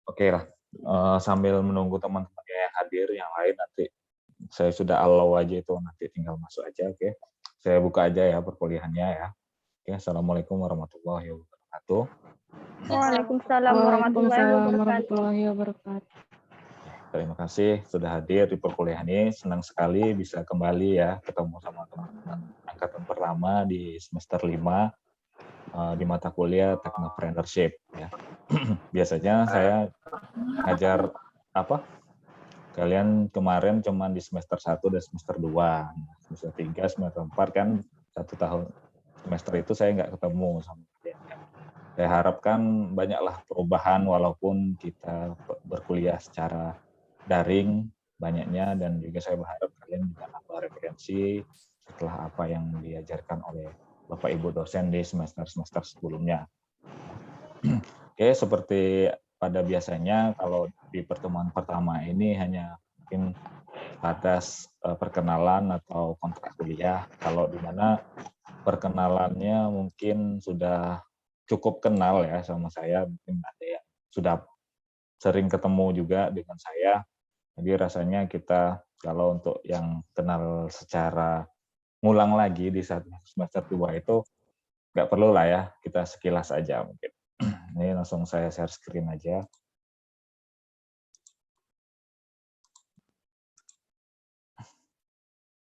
Oke lah, sambil menunggu teman-teman yang hadir, yang lain nanti saya sudah allow aja itu, nanti tinggal masuk aja, oke. Saya buka aja ya perkuliahannya ya. Oke, Assalamualaikum warahmatullahi wabarakatuh. Waalaikumsalam warahmatullahi Waalaikumsalam wabarakatuh. warahmatullahi wabarakatuh. Terima kasih sudah hadir di perkuliahan ini. Senang sekali bisa kembali ya ketemu sama teman-teman angkatan pertama di semester 5 di mata kuliah Technopreneurship ya. Biasanya saya ngajar apa? Kalian kemarin cuma di semester 1 dan semester 2. Semester 3, semester 4 kan 1 tahun semester itu saya nggak ketemu sama kalian. Saya harapkan banyaklah perubahan walaupun kita berkuliah secara daring banyaknya, dan juga saya berharap kalian juga nambah referensi setelah apa yang diajarkan oleh Bapak Ibu dosen di semester-semester sebelumnya. Oke, seperti pada biasanya kalau di pertemuan pertama ini hanya mungkin atas perkenalan atau kontrak kuliah, kalau di mana perkenalannya mungkin sudah cukup kenal ya sama saya, mungkin ada yang sudah sering ketemu juga dengan saya. Jadi rasanya kita kalau untuk yang kenal secara ngulang lagi di saat semester 2 itu nggak perlu lah ya, kita sekilas aja mungkin. Ini langsung saya share screen aja.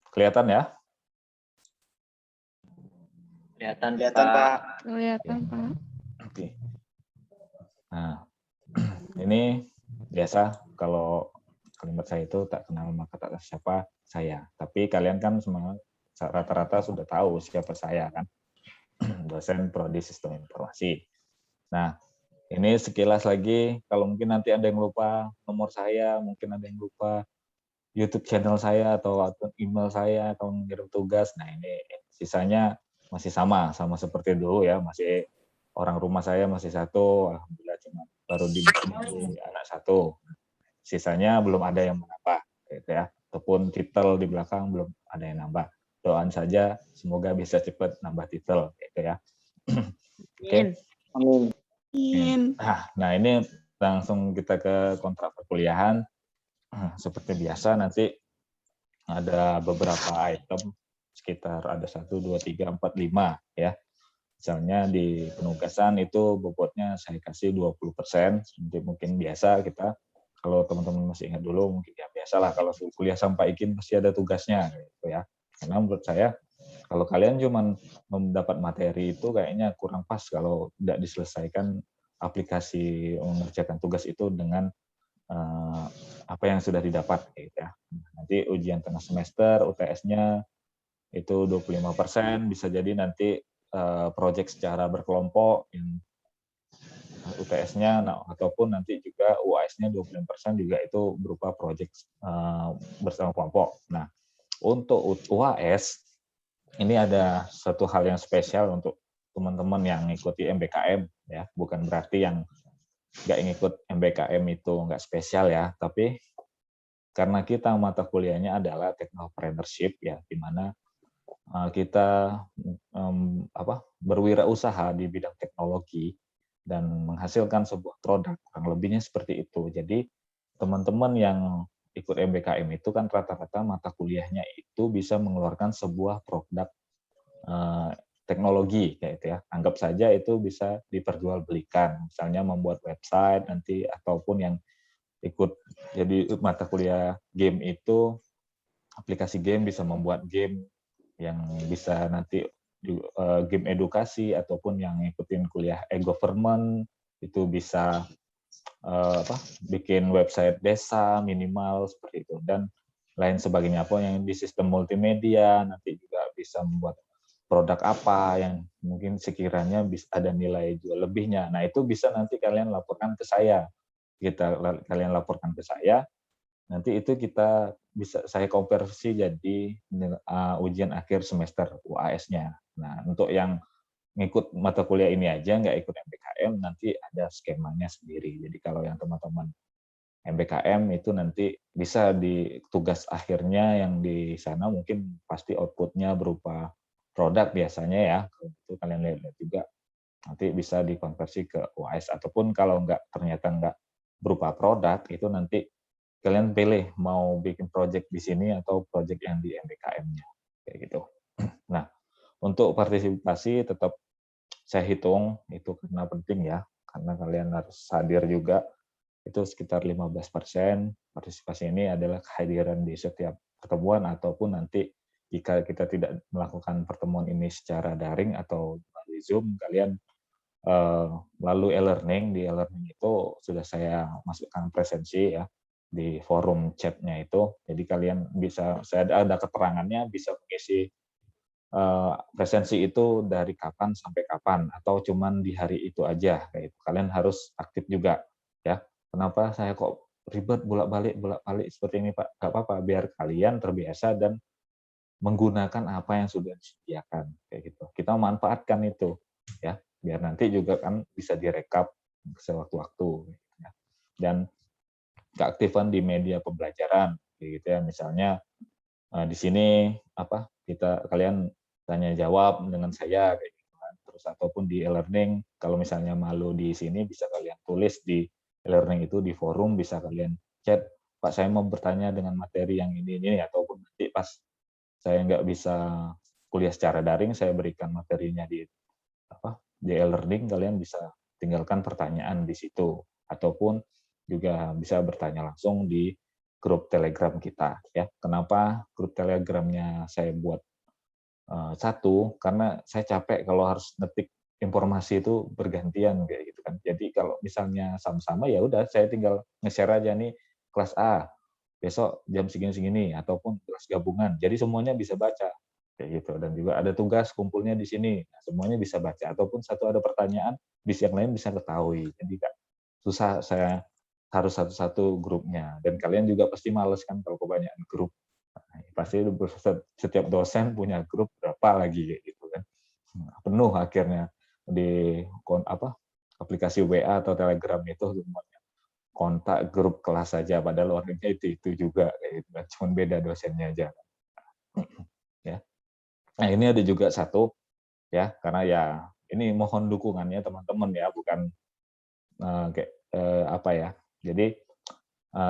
Kelihatan ya? Kelihatan Pak. Kelihatan Pak. Oke. Nah, ini biasa kalau kalimat saya itu tak kenal maka tak siapa saya. Tapi kalian kan semua rata-rata sudah tahu siapa saya kan. Dosen Prodi Sistem Informasi. Nah, ini sekilas lagi, kalau mungkin nanti ada yang lupa nomor saya, mungkin ada yang lupa YouTube channel saya atau email saya atau mengirim tugas. Nah, ini sisanya masih sama seperti dulu ya, masih orang rumah saya masih satu, alhamdulillah cuma baru di anak satu. Sisanya belum ada yang menambah, gitu ya. Ataupun titel di belakang belum ada yang nambah. Doain saja semoga bisa cepat nambah titel, gitu ya. Oke. Amin. Nah, ini langsung kita ke kontrak perkuliahan. Seperti biasa nanti ada beberapa item, sekitar ada 1, 2, 3, 4, 5 ya. Misalnya di penugasan itu bobotnya saya kasih 20%, mungkin biasa kita, kalau teman-teman masih ingat dulu, mungkin ya biasalah kalau kuliah sampai izin pasti ada tugasnya gitu ya. Karena menurut saya kalau kalian cuma mendapat materi itu kayaknya kurang pas kalau tidak diselesaikan aplikasi mengerjakan tugas itu dengan apa yang sudah didapat gitu ya. Nanti ujian tengah semester UTS-nya itu 25%, bisa jadi nanti proyek secara berkelompok yang UTS-nya, ataupun nanti juga UAS-nya 25% juga itu berupa proyek bersama kelompok. Nah, untuk UAS ini ada satu hal yang spesial untuk teman-teman yang ngikuti MBKM ya, bukan berarti yang nggak ngikut MBKM itu nggak spesial ya, tapi karena kita mata kuliahnya adalah Technopreneurship ya, di mana kita berwirausaha di bidang teknologi dan menghasilkan sebuah produk, kurang lebihnya seperti itu. Jadi teman-teman yang ikut MBKM itu kan rata-rata mata kuliahnya itu bisa mengeluarkan sebuah produk teknologi kayak itu ya. Anggap saja itu bisa diperjualbelikan, misalnya membuat website nanti, ataupun yang ikut jadi mata kuliah game itu aplikasi game, bisa membuat game yang bisa nanti game edukasi, ataupun yang ngikutin kuliah e-government itu bisa bikin website desa minimal seperti itu, dan lain sebagainya. Apa yang di sistem multimedia nanti juga bisa membuat produk apa yang mungkin sekiranya bisa ada nilai jual lebihnya. Nah, itu bisa nanti kalian laporkan ke saya. Kalian laporkan ke saya, nanti itu kita bisa saya konversi jadi ujian akhir semester UAS-nya. Nah, untuk yang ngikut mata kuliah ini aja, nggak ikut MBKM, nanti ada skemanya sendiri. Jadi kalau yang teman-teman MBKM itu nanti bisa di tugas akhirnya yang di sana mungkin pasti outputnya berupa produk biasanya ya. Kalau itu kalian lihat juga nanti bisa dikonversi ke UAS, ataupun kalau ternyata nggak berupa produk, itu nanti kalian pilih mau bikin project di sini atau project yang di MBKM-nya, kayak gitu. Nah, untuk partisipasi tetap saya hitung itu karena penting ya, karena kalian harus hadir juga, itu sekitar 15% partisipasi ini adalah kehadiran di setiap pertemuan ataupun nanti jika kita tidak melakukan pertemuan ini secara daring atau melalui Zoom, kalian lalu e-learning, di e-learning itu sudah saya masukkan presensi ya di forum chatnya itu, jadi kalian bisa, saya ada keterangannya, bisa mengisi presensi itu dari kapan sampai kapan atau cuman di hari itu aja, kayak itu. Kalian harus aktif juga ya. Kenapa saya kok ribet bolak-balik seperti ini Pak? Gak apa-apa, biar kalian terbiasa dan menggunakan apa yang sudah disediakan, kayak gitu. Kita manfaatkan itu ya, biar nanti juga kan bisa direkap sewaktu-waktu ya. Dan keaktifan di media pembelajaran kayak gitu ya, misalnya di sini apa kalian tanya jawab dengan saya kayak gitu kan. Terus ataupun di e-learning kalau misalnya malu di sini bisa kalian tulis di e-learning itu di forum, bisa kalian chat, Pak saya mau bertanya dengan materi yang ini ataupun nanti pas saya nggak bisa kuliah secara daring, saya berikan materinya di e-learning, kalian bisa tinggalkan pertanyaan di situ ataupun juga bisa bertanya langsung di grup Telegram kita ya. Kenapa grup Telegramnya saya buat satu? Karena saya capek kalau harus ngetik informasi itu bergantian kayak gitu kan. Jadi kalau misalnya sama-sama ya udah saya tinggal nge-share aja nih kelas A besok jam segini-segini ataupun kelas gabungan. Jadi semuanya bisa baca kayak gitu, dan juga ada tugas kumpulnya di sini. Nah, semuanya bisa baca ataupun satu ada pertanyaan, yang lain bisa ketahui. Jadi nggak susah saya harus satu-satu grupnya, dan kalian juga pasti males kan kalau kebanyakan grup. Nah, pasti setiap dosen punya grup berapa lagi kayak gitu kan. Penuh akhirnya di aplikasi WA atau Telegram itu semuanya kontak grup kelas saja, padahal orangnya itu juga kayak gitu kan, cuma beda dosennya aja. Ya. Nah, ini ada juga satu ya, karena ya ini mohon dukungannya teman-teman ya, bukan apa ya. Jadi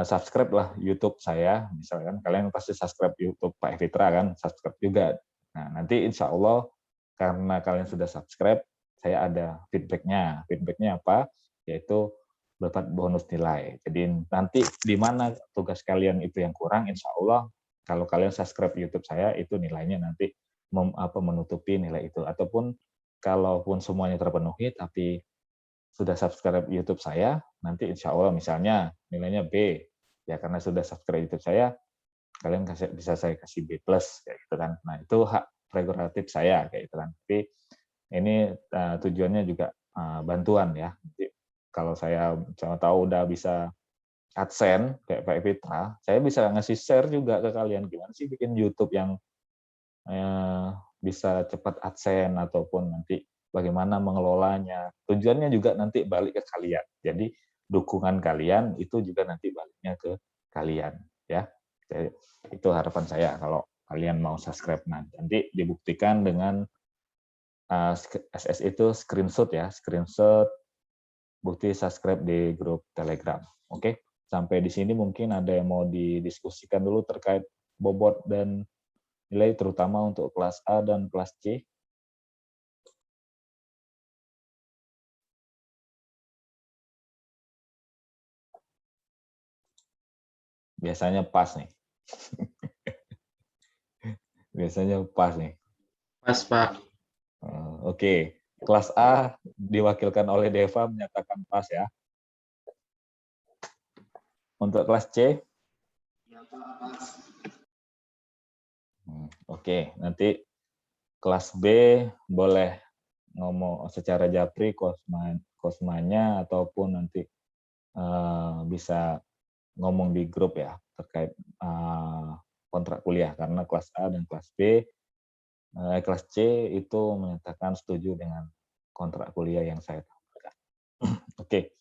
subscribe lah YouTube saya, misalkan kalian pasti subscribe YouTube Pak Fitra kan, subscribe juga. Nah, nanti insya Allah karena kalian sudah subscribe, saya ada feedback-nya. Feedback-nya apa? Yaitu dapat bonus nilai. Jadi nanti di mana tugas kalian itu yang kurang, insya Allah kalau kalian subscribe YouTube saya, itu nilainya nanti menutupi nilai itu. Ataupun kalaupun semuanya terpenuhi, tapi sudah subscribe YouTube saya, nanti insya Allah misalnya nilainya B, ya karena sudah subscribe YouTube saya, kalian bisa saya kasih B+, kayak gitu kan. Nah, itu hak prerogatif saya, kayak gitu kan. Tapi ini tujuannya juga bantuan ya. Jadi, kalau saya tahu udah bisa AdSense, kayak Pak Fitra, saya bisa ngasih share juga ke kalian, gimana sih bikin YouTube yang bisa cepat AdSense, ataupun nanti bagaimana mengelolanya. Tujuannya juga nanti balik ke kalian. Jadi dukungan kalian itu juga nanti baliknya ke kalian ya. Jadi, itu harapan saya kalau kalian mau subscribe nanti dibuktikan dengan SS itu screenshot ya, screenshot bukti subscribe di grup Telegram. Oke, sampai di sini mungkin ada yang mau didiskusikan dulu terkait bobot dan nilai terutama untuk kelas A dan kelas C. Biasanya pas nih. Biasanya pas nih. Pas, Pak. Oke. Kelas A diwakilkan oleh Deva menyatakan pas ya. Untuk kelas C? Oke, nanti kelas B boleh ngomong secara japri kosmanya ataupun nanti bisa ngomong di grup ya terkait kontrak kuliah, karena kelas A dan kelas B, kelas C itu menyatakan setuju dengan kontrak kuliah yang saya tawarkan. Oke,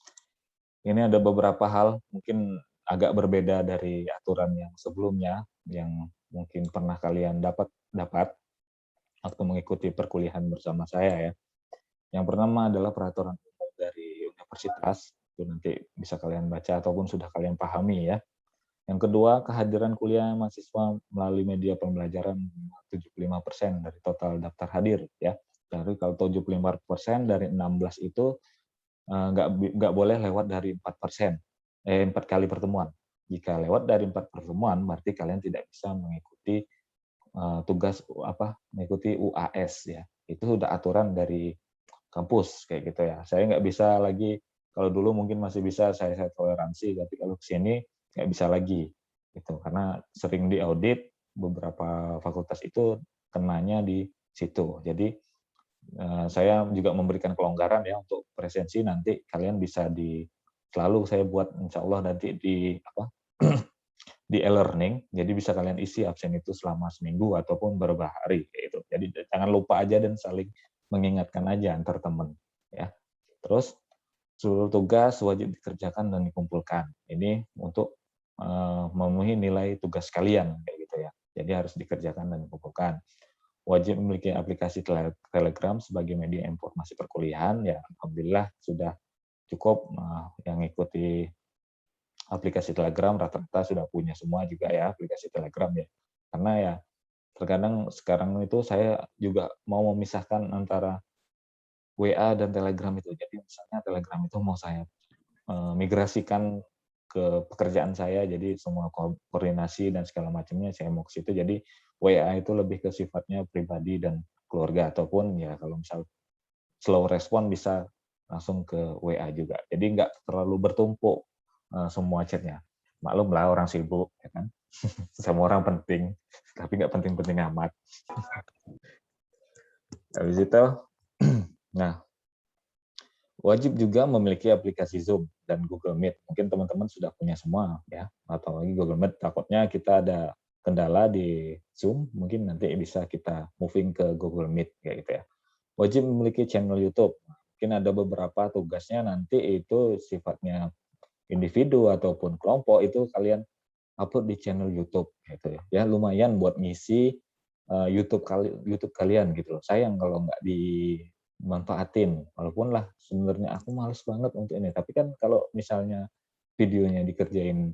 ini ada beberapa hal mungkin agak berbeda dari aturan yang sebelumnya yang mungkin pernah kalian dapat waktu mengikuti perkuliahan bersama saya ya. Yang pertama adalah peraturan umum dari universitas Itu nanti bisa kalian baca ataupun sudah kalian pahami ya. Yang kedua, kehadiran kuliah mahasiswa melalui media pembelajaran 75% dari total daftar hadir ya. Jadi kalau 75% dari 16 itu nggak boleh lewat dari 4%, 4 kali pertemuan. Jika lewat dari 4 pertemuan, berarti kalian tidak bisa mengikuti mengikuti UAS ya. Itu sudah aturan dari kampus kayak gitu ya. Saya nggak bisa lagi, kalau dulu mungkin masih bisa saya toleransi, tapi kalau kesini nggak bisa lagi gitu, karena sering diaudit beberapa fakultas itu kenanya di situ. Jadi saya juga memberikan kelonggaran ya untuk presensi, nanti kalian bisa selalu saya buat insya Allah nanti di di e-learning, jadi bisa kalian isi absen itu selama seminggu ataupun beberapa hari gitu. Jadi jangan lupa aja dan saling mengingatkan aja antar teman ya. Terus seluruh tugas wajib dikerjakan dan dikumpulkan. Ini untuk memenuhi nilai tugas kalian kayak gitu ya. Jadi harus dikerjakan dan dikumpulkan. Wajib memiliki aplikasi Telegram sebagai media informasi perkuliahan ya. Alhamdulillah sudah cukup yang ikuti aplikasi Telegram rata-rata sudah punya semua juga ya aplikasi Telegram ya. Karena ya terkadang sekarang itu saya juga mau memisahkan antara WA dan Telegram itu. Jadi misalnya Telegram itu mau saya migrasikan ke pekerjaan saya, jadi semua koordinasi dan segala macamnya saya mau ke situ. Jadi WA itu lebih ke sifatnya pribadi dan keluarga, ataupun ya kalau misal slow respon bisa langsung ke WA juga. Jadi nggak terlalu bertumpuk semua chatnya. Maklum lah orang sibuk, ya kan? Semua orang penting, tapi nggak penting-penting amat. Habis itu, nah, wajib juga memiliki aplikasi Zoom dan Google Meet. Mungkin teman-teman sudah punya semua ya, atau lagi Google Meet. Takutnya kita ada kendala di Zoom, mungkin nanti bisa kita moving ke Google Meet kayak gitu ya. Wajib memiliki channel YouTube. Mungkin ada beberapa tugasnya nanti itu sifatnya individu ataupun kelompok, itu kalian upload di channel YouTube gitu ya. Ya lumayan buat ngisi YouTube kalian gitu loh. Sayang kalau nggak dimanfaatin. Walaupun lah sebenarnya aku males banget untuk ini. Tapi kan kalau misalnya videonya dikerjain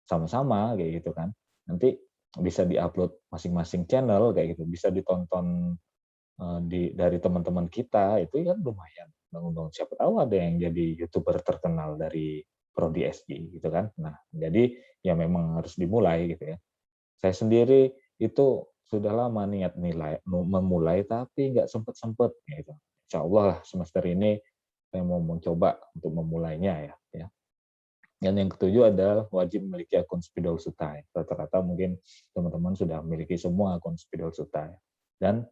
sama-sama kayak gitu kan, nanti bisa diupload masing-masing channel kayak gitu. Bisa ditonton dari teman-teman kita, itu kan lumayan. Bangun-bangun siapa tahu ada yang jadi YouTuber terkenal dari Prodi SI gitu kan. Nah, jadi ya memang harus dimulai gitu ya. Saya sendiri itu sudah lama niat memulai tapi nggak sempet gitu. Insya Allah lah semester ini saya mau mencoba untuk memulainya ya. Dan yang ketujuh adalah wajib memiliki akun Spidol Sutai. Rata-rata mungkin teman-teman sudah memiliki semua akun Spidol Sutai. Dan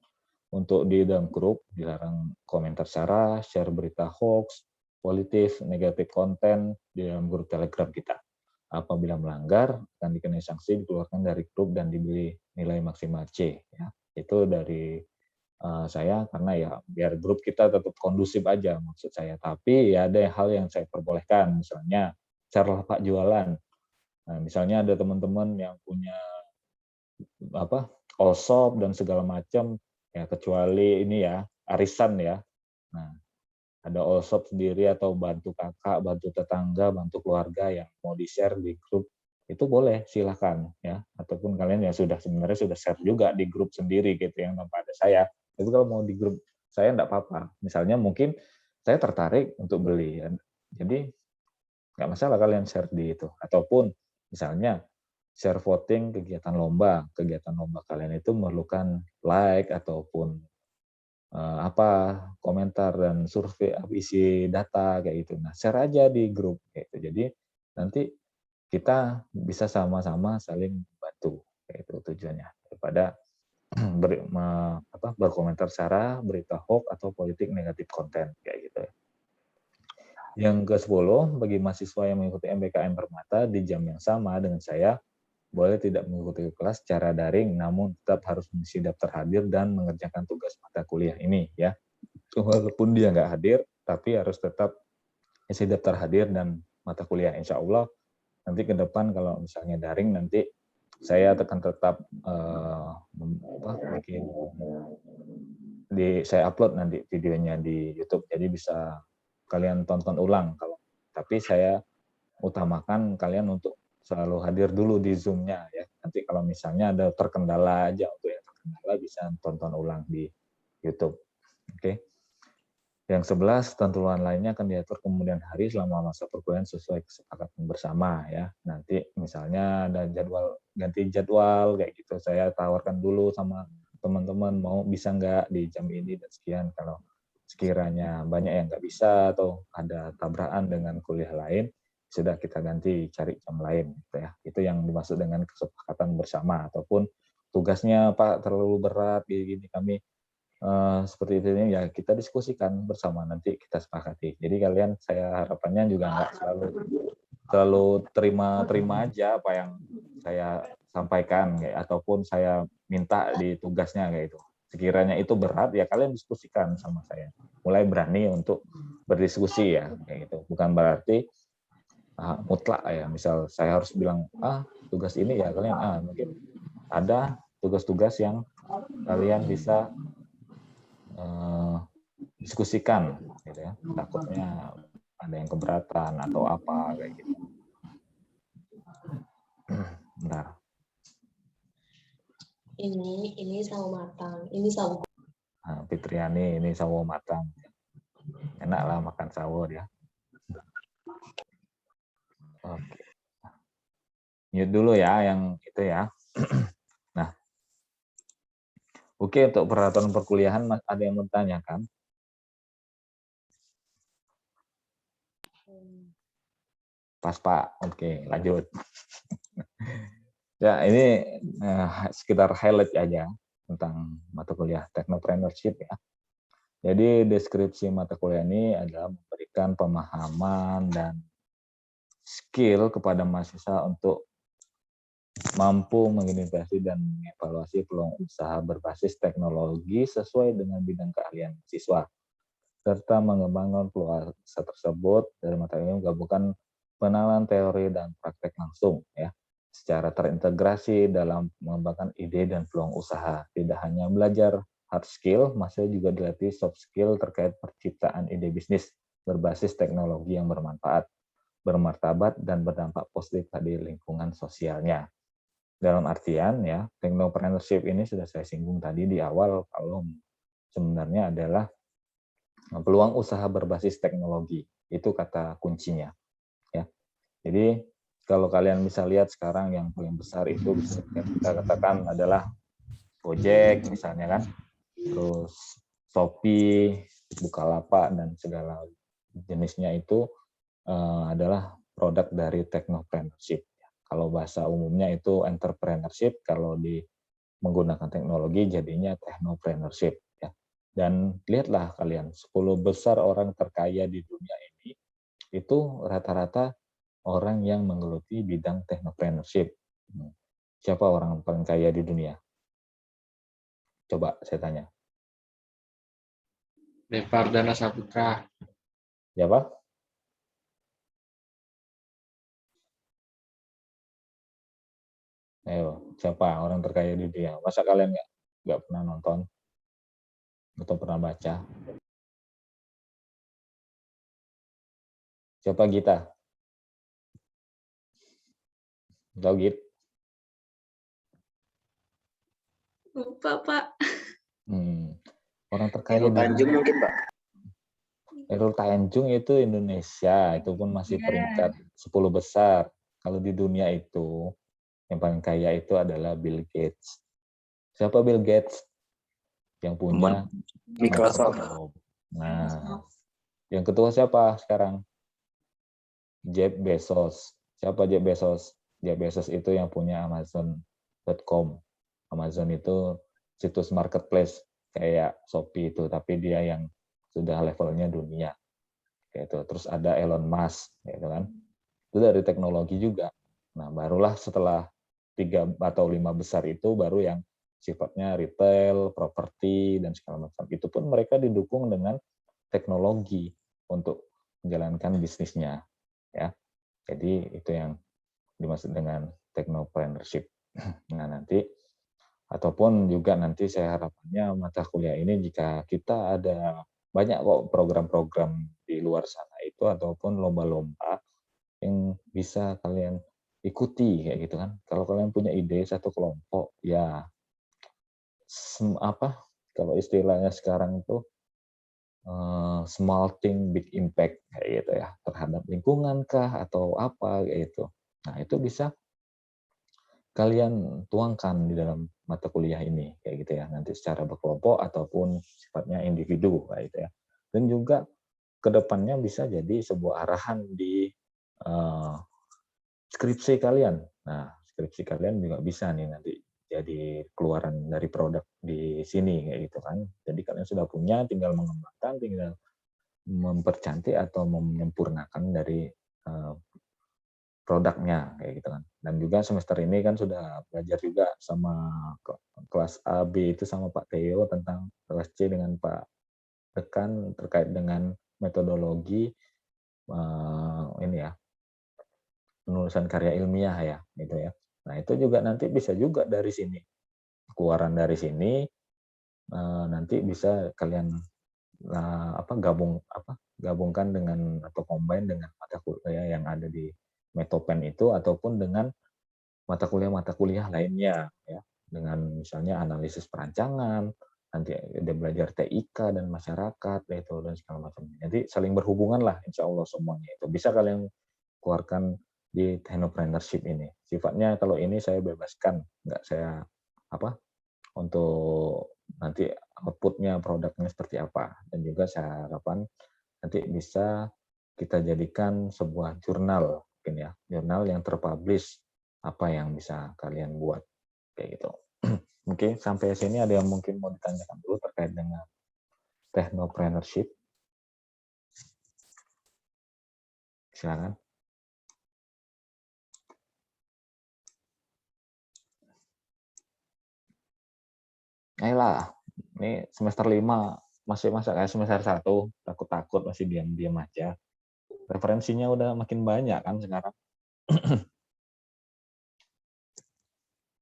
untuk di dalam grup dilarang komentar sara, share berita hoax, politik, negatif konten di dalam grup Telegram kita. Apabila melanggar akan dikenai sanksi, dikeluarkan dari grup dan diberi nilai maksimal C. Ya. Itu dari saya, karena ya biar grup kita tetap kondusif aja maksud saya. Tapi ya ada hal yang saya perbolehkan, misalnya cara lapak jualan. Nah, misalnya ada teman-teman yang punya all shop dan segala macam, ya kecuali ini ya arisan ya. Nah, ada all shop sendiri atau bantu kakak, bantu tetangga, bantu keluarga yang mau di-share di grup, itu boleh, silahkan ya. Ataupun kalian ya sebenarnya sudah share juga di grup sendiri gitu yang tanpa ada saya. Itu kalau mau di grup saya enggak apa-apa. Misalnya mungkin saya tertarik untuk beli. Jadi nggak masalah kalian share di itu. Ataupun misalnya share voting kegiatan lomba kalian itu memerlukan like ataupun komentar dan survei isi data kayak gitu. Nah, share aja di grup kayak gitu. Jadi nanti kita bisa sama-sama saling bantu kayak itu tujuannya, daripada berkomentar sara, berita hoax atau politik negatif konten kayak gitu. Yang ke-10, bagi mahasiswa yang mengikuti MBKM Permata di jam yang sama dengan saya, boleh tidak mengikuti kelas secara daring, namun tetap harus mengisi daftar hadir dan mengerjakan tugas mata kuliah ini ya. Walaupun dia nggak hadir, tapi harus tetap isi daftar hadir dan mata kuliah. Insya Allah nanti ke depan kalau misalnya daring, nanti saya akan tetap saya upload nanti videonya di YouTube, jadi bisa kalian tonton ulang kalau Tapi saya utamakan kalian untuk selalu hadir dulu di Zoom-nya ya. Nanti kalau misalnya ada terkendala aja, untuk yang terkendala bisa tonton ulang di YouTube. Oke. Yang 11, ketentuan lainnya akan diatur kemudian hari selama masa perkuliahan sesuai kesepakatan bersama ya. Nanti misalnya ada ganti jadwal kayak gitu, saya tawarkan dulu sama teman-teman mau bisa nggak di jam ini dan sekian. Kalau sekiranya banyak yang nggak bisa atau ada tabrakan dengan kuliah lain, sudah kita ganti cari jam lain gitu ya. Itu yang dimaksud dengan kesepakatan bersama. Ataupun tugasnya Pak terlalu berat gini kami seperti itu ya, kita diskusikan bersama, nanti kita sepakati. Jadi kalian, saya harapannya juga nggak selalu terima aja apa yang saya sampaikan kayak, ataupun saya minta di tugasnya kayak itu. Sekiranya itu berat ya kalian diskusikan sama saya. Mulai berani untuk berdiskusi ya kayak gitu. Bukan berarti mutlak ya. Misal saya harus bilang tugas ini ya kalian mungkin ada tugas-tugas yang kalian bisa diskusikan gitu ya, takutnya ada yang keberatan atau apa kayak gitu. Bentar. Ini sawo matang, ini sawo. Fitriani, ini sawo matang, enak lah makan sawo ya. Oke, mute dulu ya yang itu ya. Nah, oke, untuk peraturan perkuliahan ada yang bertanyakan? Pas Pak, oke lanjut. Ya ini sekitar highlight aja tentang mata kuliah Technopreneurship ya. Jadi deskripsi mata kuliah ini adalah memberikan pemahaman dan skill kepada mahasiswa untuk mampu mengidentifikasi dan mengevaluasi peluang usaha berbasis teknologi sesuai dengan bidang keahlian siswa, serta mengembangkan peluang usaha tersebut dari materi ini menggabungkan pengenalan teori dan praktek langsung ya, secara terintegrasi dalam mengembangkan ide dan peluang usaha. Tidak hanya belajar hard skill, mahasiswa juga dilatih soft skill terkait penciptaan ide bisnis berbasis teknologi yang bermanfaat, bermartabat, dan berdampak positif pada lingkungan sosialnya. Dalam artian ya, technopreneurship ini sudah saya singgung tadi di awal, kalau sebenarnya adalah peluang usaha berbasis teknologi. Itu kata kuncinya. Ya. Jadi kalau kalian bisa lihat sekarang yang paling besar itu bisa kita katakan adalah Gojek misalnya kan, terus Shopee, Bukalapak, dan segala jenisnya itu adalah produk dari technopreneurship. Kalau bahasa umumnya itu entrepreneurship, kalau menggunakan teknologi jadinya technopreneurship. Ya. Dan lihatlah kalian, 10 besar orang terkaya di dunia ini, itu rata-rata orang yang menggeluti bidang technopreneurship. Siapa orang paling kaya di dunia? Coba saya tanya. Devardhana Saputra. Siapa? Ayo, siapa orang terkaya di dunia? Masa kalian nggak pernah nonton atau pernah baca? Siapa Gita? Tahu Git? Lupa, Pak. Orang terkaya Heru di Tanjung dunia. mungkin, Pak. Heru Tanjung itu Indonesia, itu pun masih peringkat 10 besar. Kalau di dunia itu, yang paling kaya itu adalah Bill Gates. Siapa Bill Gates? Yang punya Microsoft. Nah, yang ketua siapa sekarang? Jeff Bezos. Siapa Jeff Bezos? Jeff Bezos itu yang punya Amazon.com. Amazon itu situs marketplace kayak Shopee itu, tapi dia yang sudah levelnya dunia. Kayak itu. Terus ada Elon Musk, gitu kan? Itu dari teknologi juga. Nah, barulah setelah 3 atau 5 besar itu baru yang sifatnya retail, properti, dan segala macam. Itu pun mereka didukung dengan teknologi untuk menjalankan bisnisnya. Ya, jadi itu yang dimaksud dengan technopreneurship. Nah, nanti ataupun juga nanti saya harapannya mata kuliah ini jika kita ada banyak kok program-program di luar sana itu ataupun lomba-lomba yang bisa kalian ikuti kayak gitu kan. Kalau kalian punya ide satu kelompok, ya kalau istilahnya sekarang itu small thing big impact kayak gitu ya, terhadap lingkungan kah atau apa kayak gitu. Nah, itu bisa kalian tuangkan di dalam mata kuliah ini kayak gitu ya, nanti secara berkelompok ataupun sifatnya individu kayak gitu ya. Dan juga kedepannya bisa jadi sebuah arahan di skripsi kalian. Nah, skripsi kalian juga bisa nih nanti jadi keluaran dari produk di sini kayak gitu kan. Jadi kalian sudah punya, tinggal mengembangkan, tinggal mempercantik atau menyempurnakan dari produknya kayak gitu kan. Dan juga semester ini kan sudah belajar juga sama kelas A, B itu sama Pak Theo tentang kelas C dengan Pak Dekan terkait dengan metodologi ini ya, penulisan karya ilmiah ya gitu ya. Nah, itu juga nanti bisa juga dari sini. Keluaran dari sini nanti bisa kalian gabungkan dengan atau combine dengan mata kuliah yang ada di Metopen itu ataupun dengan mata kuliah lainnya ya, dengan misalnya analisis perancangan, nanti ada belajar TIK dan masyarakat itu dan segala macam. Jadi saling berhubungan lah insya Allah semuanya itu bisa kalian keluarkan di technopreneurship ini. Sifatnya kalau ini saya bebaskan, nggak saya untuk nanti outputnya produknya seperti apa, dan juga saya harapkan nanti bisa kita jadikan sebuah jurnal mungkin ya, jurnal yang terpublish apa yang bisa kalian buat kayak gitu. Oke, sampai sini ada yang mungkin mau ditanyakan dulu terkait dengan technopreneurship? Silakan. Ayolah, ini semester 5 masih masa kayak semester 1 takut-takut masih diam-diam aja. Referensinya udah makin banyak kan sekarang.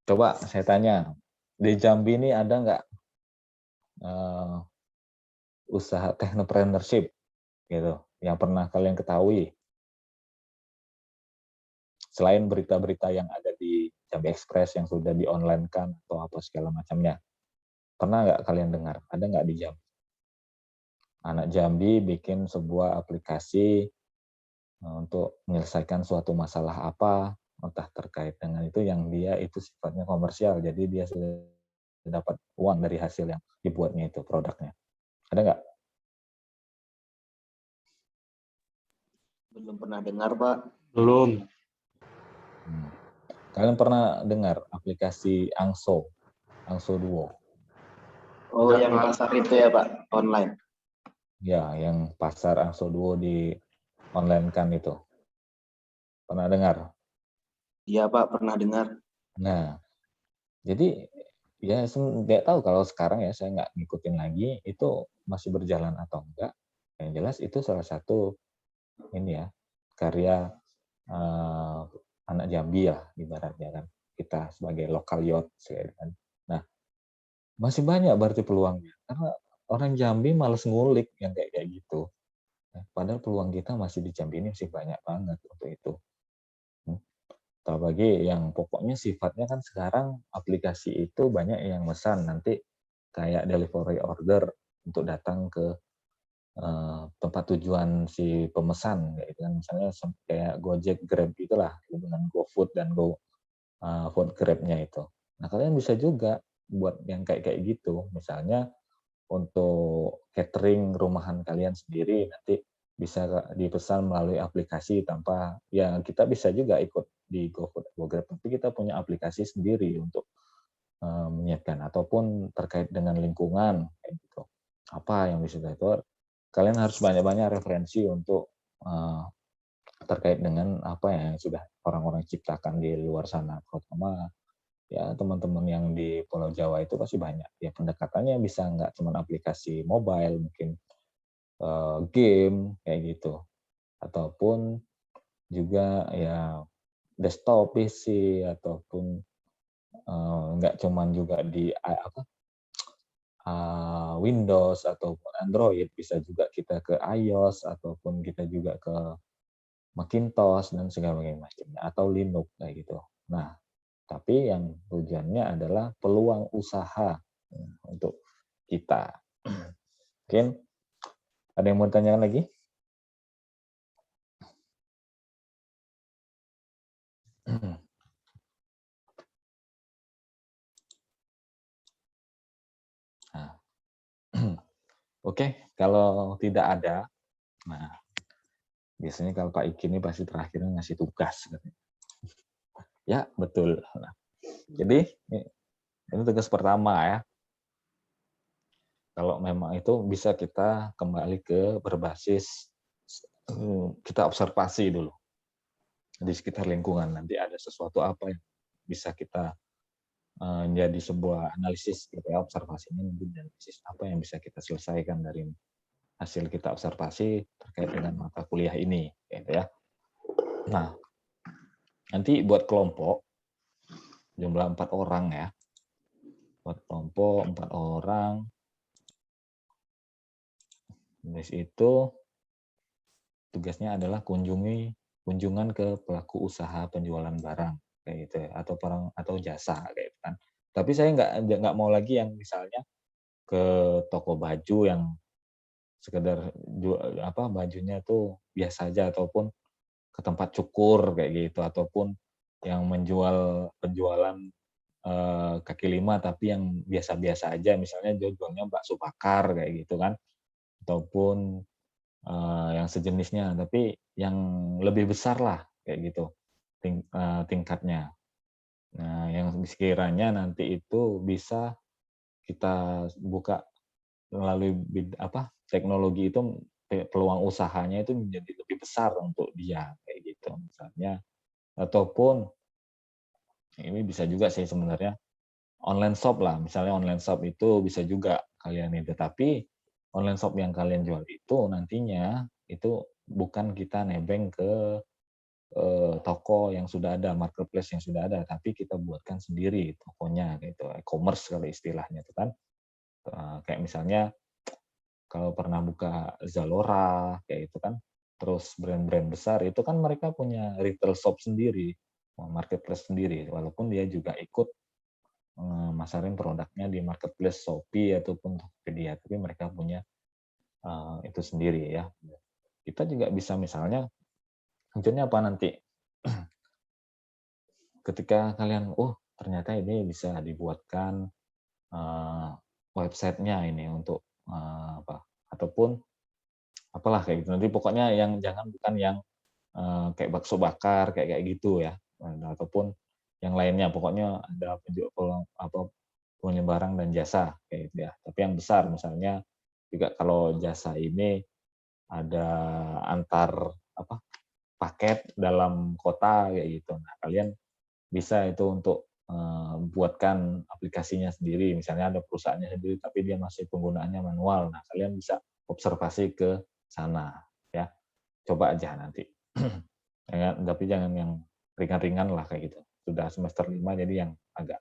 Coba saya tanya, di Jambi ini ada nggak usaha technopreneurship gitu yang pernah kalian ketahui? Selain berita-berita yang ada di Jambi Express yang sudah di-online-kan atau apa segala macamnya. Pernah nggak kalian dengar? Ada nggak di Jambi? Anak Jambi bikin sebuah aplikasi untuk menyelesaikan suatu masalah apa, entah terkait dengan itu yang dia itu sifatnya komersial, jadi dia sudah dapat uang dari hasil yang dibuatnya itu produknya. Ada nggak? Belum pernah dengar, Pak. Belum. Kalian pernah dengar aplikasi Angso Duo? Oh, Enggak, yang Pak. pasar itu ya, Pak, online. Ya, yang pasar Angso Duo di online kan itu. Pernah dengar? Iya, Pak, pernah dengar. Nah, jadi ya nggak tahu kalau sekarang ya, saya nggak ngikutin lagi itu masih berjalan atau enggak. Yang jelas itu salah satu ini ya, karya anak Jambi ya ibaratnya kan, kita sebagai lokal youth kan. Nah, masih banyak berarti peluangnya karena orang Jambi males ngulik yang kayak gitu. Padahal peluang kita masih di Jambi ini masih banyak banget untuk itu. Apalagi yang pokoknya sifatnya kan sekarang aplikasi itu banyak yang mesan nanti kayak delivery order untuk datang ke tempat tujuan si pemesan kayak gitu kan, misalnya kayak Gojek, Grab gitulah dengan GoFood dan Food Grab-nya itu. Nah, kalian bisa juga buat yang kayak gitu, misalnya untuk catering rumahan kalian sendiri nanti bisa dipesan melalui aplikasi tanpa ya kita bisa juga ikut di GoFood atau Grab, tapi kita punya aplikasi sendiri untuk menyiapkan ataupun terkait dengan lingkungan kayak gitu. Apa yang bisa itu kalian harus banyak-banyak referensi untuk terkait dengan apa yang sudah orang-orang ciptakan di luar sana, terutama ya teman-teman yang di Pulau Jawa itu pasti banyak. Ya pendekatannya bisa nggak cuma aplikasi mobile, mungkin game kayak gitu, ataupun juga ya desktop PC ataupun nggak cuman juga di Windows ataupun Android, bisa juga kita ke iOS ataupun kita juga ke Macintosh dan segala macamnya, atau Linux kayak gitu. Nah, tapi yang tujuannya adalah peluang usaha untuk kita. Mungkin ada yang mau tanyakan lagi? Nah, oke, kalau tidak ada, nah biasanya kalau Pak Iki ini pasti terakhirnya ngasih tugas. Ya, betul. Nah, jadi ini tugas pertama ya. Kalau memang itu bisa kita kembali ke berbasis kita observasi dulu di sekitar lingkungan. Nanti ada sesuatu apa yang bisa kita jadi sebuah analisis gitu ya, observasinya nanti analisis apa yang bisa kita selesaikan dari hasil kita observasi terkait dengan mata kuliah ini gitu ya. Nah, nanti buat kelompok jumlah 4 orang ya. Buat kelompok 4 orang. Dari itu tugasnya adalah kunjungan ke pelaku usaha penjualan barang kayak gitu ya, atau jasa kayak gitu kan. Tapi saya nggak mau lagi yang misalnya ke toko baju yang sekedar bajunya tuh biasa aja, ataupun ke tempat cukur kayak gitu, ataupun yang penjualan kaki lima tapi yang biasa-biasa aja, misalnya jualnya bakso bakar kayak gitu kan, ataupun yang sejenisnya, tapi yang lebih besar lah kayak gitu tingkatnya. Nah, yang sekiranya nanti itu bisa kita buka melalui teknologi itu, peluang usahanya itu menjadi lebih besar untuk dia kayak gitu misalnya. Ataupun ini bisa juga sih sebenarnya online shop lah, misalnya online shop itu bisa juga kalian itu, tapi online shop yang kalian jual itu nantinya itu bukan kita nebeng ke toko yang sudah ada, marketplace yang sudah ada, tapi kita buatkan sendiri tokonya gitu, e-commerce kalau istilahnya itu kan. Kayak misalnya kalau pernah buka Zalora kayak itu kan, terus brand-brand besar itu kan mereka punya retail shop sendiri, marketplace sendiri, walaupun dia juga ikut masarin produknya di marketplace Shopee ataupun Tokopedia, tapi mereka punya itu sendiri ya. Kita juga bisa misalnya, contohnya apa nanti, ketika kalian, ternyata ini bisa dibuatkan websitenya ini untuk ataupun apalah kayak gitu. Nanti pokoknya yang bukan yang kayak bakso bakar kayak gitu ya, ataupun yang lainnya. Pokoknya ada penjual barang dan jasa kayak gitu ya. Tapi yang besar misalnya juga kalau jasa ini ada antar paket dalam kota kayak gitu. Nah, kalian bisa itu untuk buatkan aplikasinya sendiri. Misalnya ada perusahaannya sendiri tapi dia masih penggunaannya manual. Nah, kalian bisa observasi ke sana ya. Coba aja nanti. Tapi jangan yang ringan-ringan lah kayak gitu. Sudah semester 5 jadi yang agak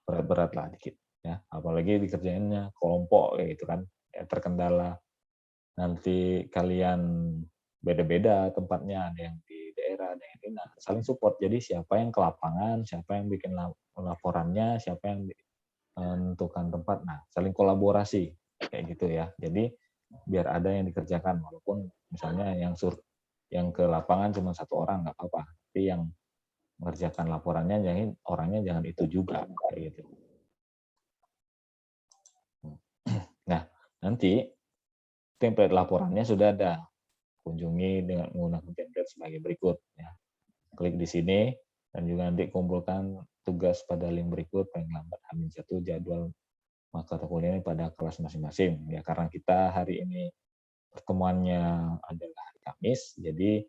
berat-berat lah dikit ya. Apalagi dikerjainnya kelompok kayak gitu kan. Ya, terkendala nanti kalian beda-beda tempatnya, ada yang di daerah, ada yang di saling support. Jadi siapa yang ke lapangan, siapa yang bikin laporannya, siapa yang menentukan tempat. Nah, saling kolaborasi kayak gitu ya. Jadi biar ada yang dikerjakan, walaupun misalnya yang ke lapangan cuma 1 orang nggak apa-apa, tapi yang mengerjakan laporannya jangan itu juga kayak gitu. Nah, nanti template laporannya sudah ada. Kunjungi dengan menggunakan template sebagai berikut ya. Klik di sini dan juga nanti kumpulkan tugas pada link berikut paling lambat H-1 jadwal mata kuliah ini pada kelas masing-masing. Ya, karena kita hari ini pertemuannya adalah hari Kamis, jadi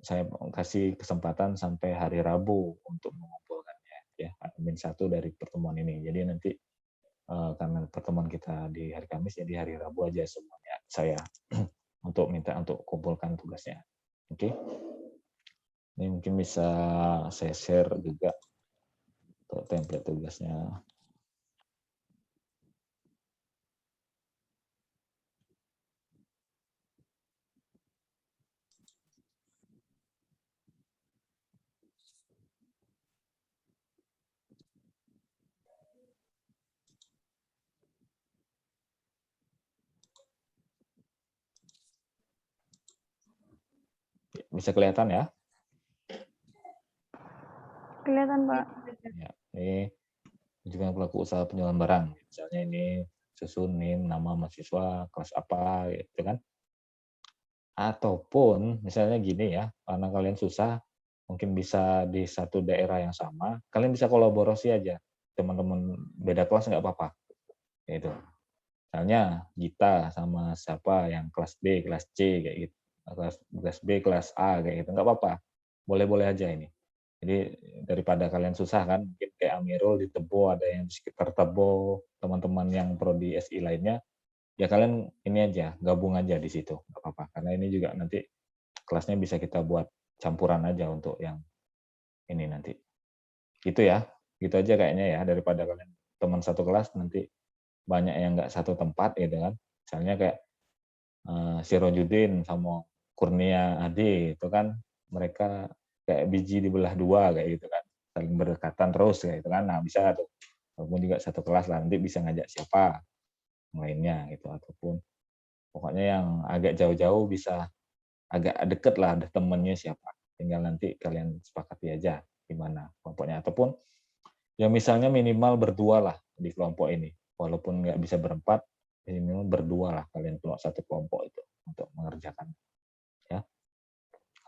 saya kasih kesempatan sampai hari Rabu untuk mengumpulkannya ya, H-1 dari pertemuan ini. Jadi nanti karena pertemuan kita di hari Kamis, jadi hari Rabu aja semuanya saya untuk kumpulkan tugasnya. Oke. Ini mungkin bisa saya share juga untuk template tugasnya. Bisa kelihatan ya? Kelihatan, Pak. Ya, ini juga pelaku usaha penjualan barang. Misalnya ini susun NIM, nama mahasiswa, kelas apa, gitu kan. Ataupun misalnya gini ya, karena kalian susah, mungkin bisa di satu daerah yang sama, kalian bisa kolaborasi aja. Teman-teman beda kelas nggak apa-apa. Gitu. Misalnya Gita sama siapa yang kelas B, kelas C, kayak gitu. Kelas B, kelas A, kayak gitu. Nggak apa-apa. Boleh-boleh aja ini. Jadi daripada kalian susah kan, mungkin kayak Amirul di Tebo, ada yang di sekitar Tebo, teman-teman yang prodi SI lainnya, ya kalian ini aja, gabung aja di situ, nggak apa-apa. Karena ini juga nanti kelasnya bisa kita buat campuran aja untuk yang ini nanti. Gitu ya, gitu aja kayaknya ya, daripada kalian teman satu kelas nanti banyak yang nggak satu tempat gitu kan. Misalnya kayak Sirojudin sama Kurnia Adi itu kan mereka kayak biji dibelah dua kayak gitu kan, saling berdekatan terus kayak gitu kan. Nah bisa tuh, walaupun juga satu kelas lah, nanti bisa ngajak siapa yang lainnya gitu, ataupun pokoknya yang agak jauh-jauh bisa agak deket lah, ada temennya siapa, tinggal nanti kalian sepakati aja gimana kelompoknya, ataupun ya misalnya minimal berdua lah di kelompok ini, walaupun nggak bisa berempat, minimal berdua lah kalian kelompok satu kelompok itu untuk mengerjakan ya.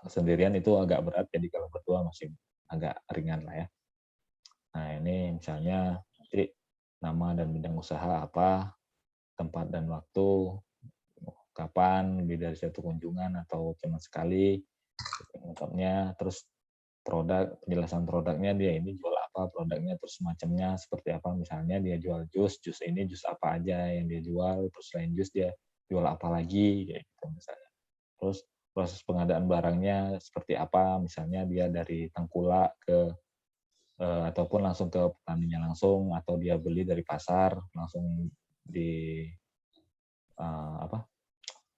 Sendirian itu agak berat, jadi kalau berdua masih agak ringan lah ya. Nah ini misalnya nanti nama dan bidang usaha apa, tempat dan waktu, kapan, lebih dari satu kunjungan atau cuma sekali, lengkapnya, terus produk, penjelasan produknya dia ini jual apa, produknya terus macamnya seperti apa, misalnya dia jual jus ini jus apa aja yang dia jual, terus selain jus dia jual apa lagi, kayak gitu misalnya. Terus proses pengadaan barangnya seperti apa, misalnya dia dari tengkulak ke ataupun langsung ke petaninya langsung, atau dia beli dari pasar langsung di apa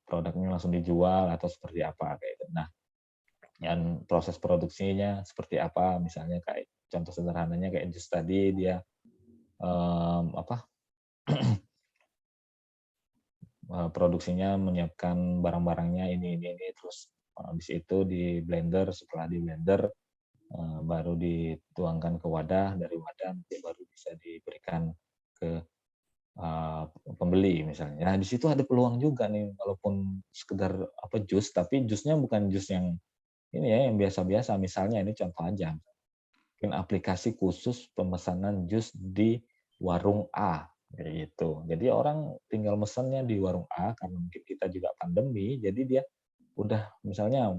produknya langsung dijual atau seperti apa kayak itu. Nah, dan proses produksinya seperti apa, misalnya kayak contoh sederhananya kayak jus tadi dia apa produksinya menyiapkan barang-barangnya ini terus habis itu di blender, setelah di blender baru dituangkan ke wadah, dari wadah nanti baru bisa diberikan ke pembeli misalnya. Nah, di situ ada peluang juga nih, walaupun sekedar apa jus, tapi jusnya bukan jus yang ini ya, yang biasa-biasa. Misalnya ini contoh aja, mungkin aplikasi khusus pemesanan jus di warung A, kayak gitu. Jadi orang tinggal mesennya di warung A, karena mungkin kita juga pandemi, jadi dia udah misalnya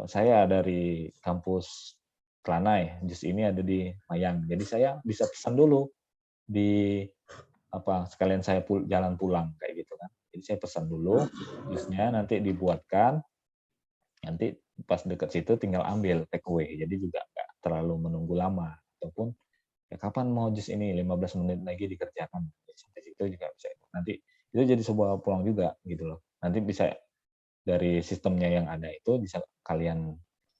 saya dari kampus Kelanai, jus ini ada di Mayang, jadi saya bisa pesan dulu di apa sekalian saya jalan pulang kayak gitu kan. Jadi saya pesan dulu jusnya, nanti dibuatkan, nanti pas deket situ tinggal ambil take away. Jadi juga nggak terlalu menunggu lama, ataupun ya kapan mau jus ini 15 menit lagi dikerjakan. Sampai situ juga bisa. Nanti itu jadi sebuah peluang juga gitu loh. Nanti bisa dari sistemnya yang ada itu bisa kalian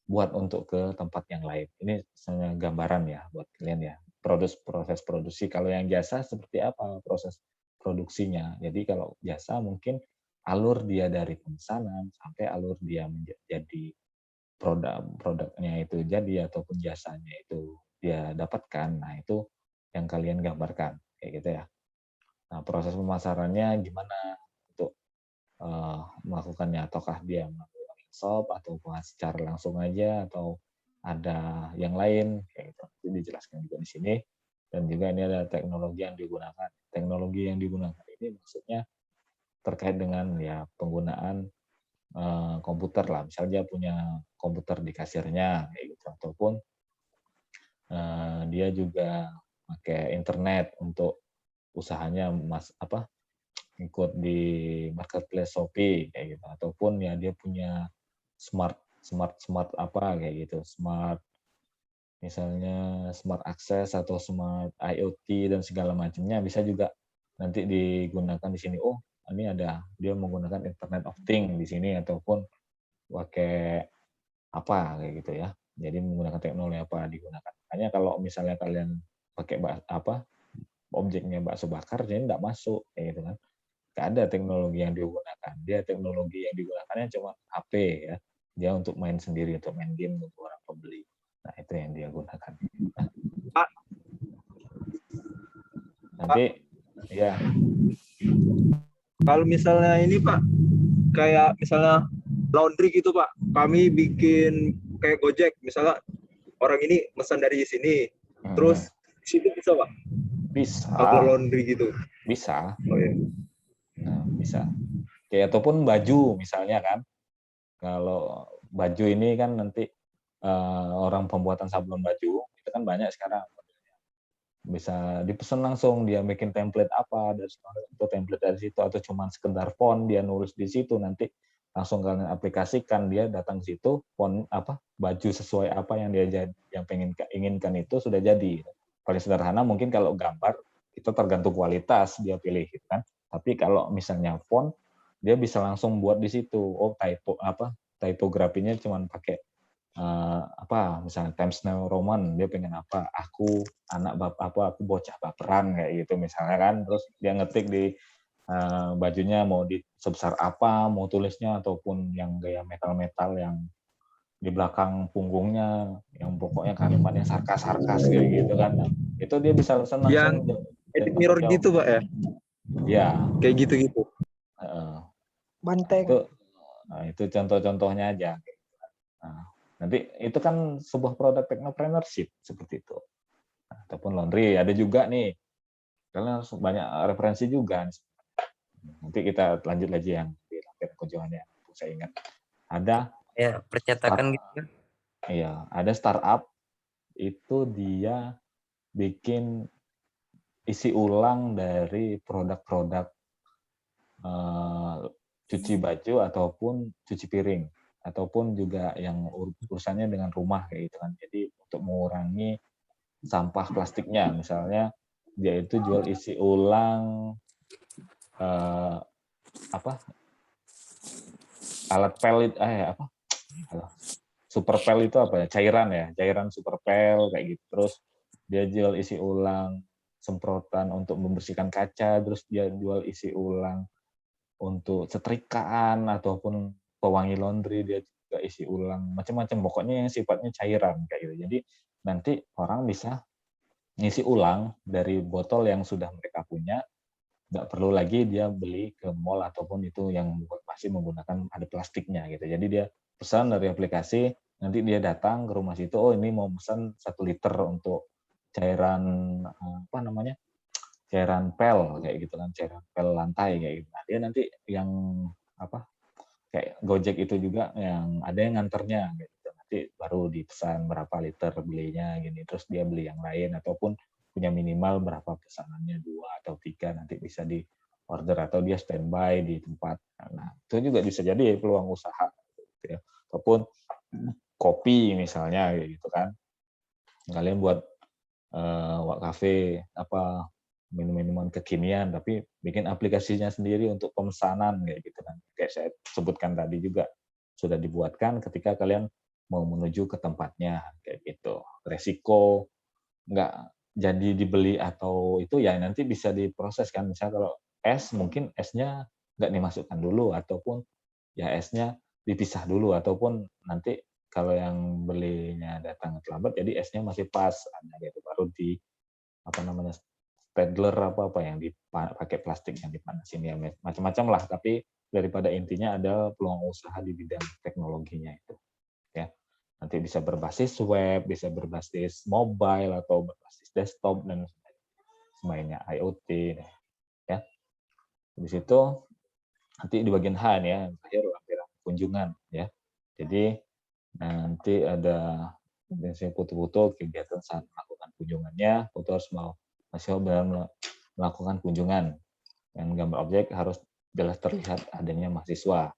buat untuk ke tempat yang lain. Ini misalnya gambaran ya buat kalian ya. Proses produksi. Kalau yang jasa seperti apa proses produksinya. Jadi kalau jasa mungkin alur dia dari pemesanan sampai alur dia menjadi produknya itu jadi, ataupun jasanya itu dia dapatkan. Nah, itu yang kalian gambarkan kayak gitu ya. Nah, proses pemasarannya gimana untuk melakukannya, ataukah dia melakukan shop atau secara langsung aja, atau ada yang lain kayak gitu. Itu dijelaskan juga di sini. Dan juga ini ada teknologi yang digunakan. Teknologi yang digunakan ini maksudnya terkait dengan ya penggunaan komputer lah. Misalnya dia punya komputer di kasirnya kayak gitu, ataupun dia juga pakai internet untuk usahanya ikut di marketplace Shopee kayak gitu, ataupun ya dia punya smart apa kayak gitu, misalnya smart access atau smart IoT dan segala macamnya, bisa juga nanti digunakan di sini. Oh, ini ada dia menggunakan Internet of Things di sini, ataupun pakai apa kayak gitu ya. Jadi menggunakan teknologi apa digunakan. Makanya kalau misalnya kalian pakai objeknya bakso bakar, jadi nggak masuk kayak gitu kan. Nggak ada teknologi yang digunakan. Dia teknologi yang digunakannya cuma HP ya. dia untuk main sendiri, untuk main game untuk orang pembeli. Nah, itu yang dia gunakan. Pak. Nanti ya Kalau misalnya ini Pak, kayak misalnya laundry gitu Pak, kami bikin kayak Gojek, misalnya orang ini pesan dari sini, terus di situ bisa Pak? bisa. Kalau laundry gitu. Bisa. Oh iya. Nah, bisa. Kayak ataupun baju misalnya kan. Kalau baju ini kan nanti orang pembuatan sablon baju itu kan banyak sekarang. Bisa dipesan langsung, dia bikin template apa dari itu template dari situ, atau cuma sekedar font dia nulis di situ, nanti langsung kalian aplikasikan, dia datang ke situ, font apa baju sesuai apa yang dia inginkan itu sudah jadi. Paling sederhana mungkin kalau gambar itu tergantung kualitas dia pilih gitu kan. Tapi kalau misalnya font dia bisa langsung buat di situ. Oh, tipografinya cuma pakai misalnya Times New Roman, dia pengen apa, aku anak bapak apa, aku bocah baperan kayak gitu misalnya kan, terus dia ngetik di bajunya mau di sebesar apa, mau tulisnya ataupun yang gaya metal-metal yang di belakang punggungnya yang pokoknya kalimatnya sarkas kayak gitu kan, itu dia bisa langsung Yang edit mirror gitu Pak ya? Ya. Kayak gitu-gitu. Banteng. Itu contoh-contohnya aja. Nah, nanti itu kan sebuah produk technopreneurship seperti itu. Nah, ataupun laundry ada juga nih. Karena banyak referensi juga. Nanti kita lanjut lagi yang di lampiran kunjungannya. Saya ingat ada percetakan gitu. Iya, ada startup itu dia bikin isi ulang dari produk-produk cuci baju ataupun cuci piring, ataupun juga yang urusannya dengan rumah kayak gitu kan. Jadi untuk mengurangi sampah plastiknya, misalnya dia itu jual isi ulang alat pel super pel itu apa ya, cairan super pel kayak gitu. Terus dia jual isi ulang semprotan untuk membersihkan kaca, terus dia jual isi ulang untuk setrikaan ataupun pewangi laundry, dia juga isi ulang macam-macam, pokoknya yang sifatnya cairan kayak gitu. Jadi nanti orang bisa ngisi ulang dari botol yang sudah mereka punya, nggak perlu lagi dia beli ke mall ataupun itu yang masih menggunakan ada plastiknya gitu. Jadi dia pesan dari aplikasi, nanti dia datang ke rumah situ, oh ini mau pesan 1 liter untuk cairan cairan pel kayak gitu kan, cairan pel lantai kayak gitu. Nah, dia nanti yang kayak Gojek itu juga yang ada yang nganternya gitu. Nanti baru dipesan berapa liter belinya gini, terus dia beli yang lain ataupun punya minimal berapa pesanannya 2 atau 3 nanti bisa di order atau dia standby di tempat. Nah, itu juga bisa jadi peluang usaha gitu ya. Ataupun kopi misalnya gitu kan. Kalian buat wak cafe minum-minuman kekinian tapi bikin aplikasinya sendiri untuk pemesanan kayak gitu kan. Kayak saya sebutkan tadi juga sudah dibuatkan ketika kalian mau menuju ke tempatnya kayak gitu. Resiko nggak jadi dibeli atau itu ya nanti bisa diproses kan. Misalnya kalau es mungkin esnya nggak dimasukkan dulu ataupun ya esnya dipisah dulu ataupun nanti kalau yang belinya datang terlambat jadi esnya masih pas gitu baru di Stadler apa yang dipakai plastik yang dipanasin ya macam-macam lah, tapi daripada intinya ada peluang usaha di bidang teknologinya itu ya. Nanti bisa berbasis web, bisa berbasis mobile atau berbasis desktop dan semuanya IoT ya. Di situ nanti di bagian H nih ya, terakhir lampiran kunjungan ya. Jadi nanti ada foto-foto kegiatan saat melakukan kunjungannya, foto harus masih dalam melakukan kunjungan. Yang gambar objek harus jelas terlihat adanya mahasiswa.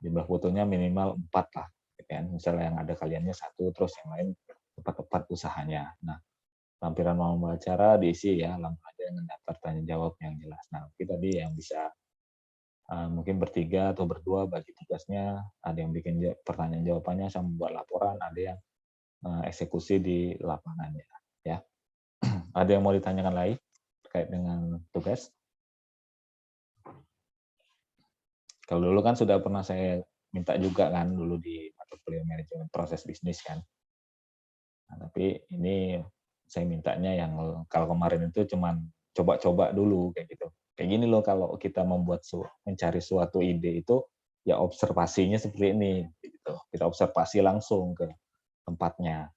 Jumlah fotonya minimal 4 lah. Kan? Misalnya yang ada kaliannya 1, terus yang lain tempat-tempat usahanya. Nah, lampiran mau acara diisi ya, langsung aja dengan daftar tanya jawab yang jelas. Nah, kita tadi yang bisa mungkin bertiga atau berdua bagi tugasnya, ada yang bikin pertanyaan jawabannya sama buat laporan, ada yang eksekusi di lapangannya ya. Ada yang mau ditanyakan lagi terkait dengan tugas? Kalau dulu kan sudah pernah saya minta juga kan dulu di portfolio manajemen proses bisnis kan. Nah, tapi ini saya mintanya yang kalau kemarin itu cuman coba-coba dulu kayak gitu. Kayak gini loh, kalau kita mencari suatu ide itu ya observasinya seperti ini gitu. Kita observasi langsung ke tempatnya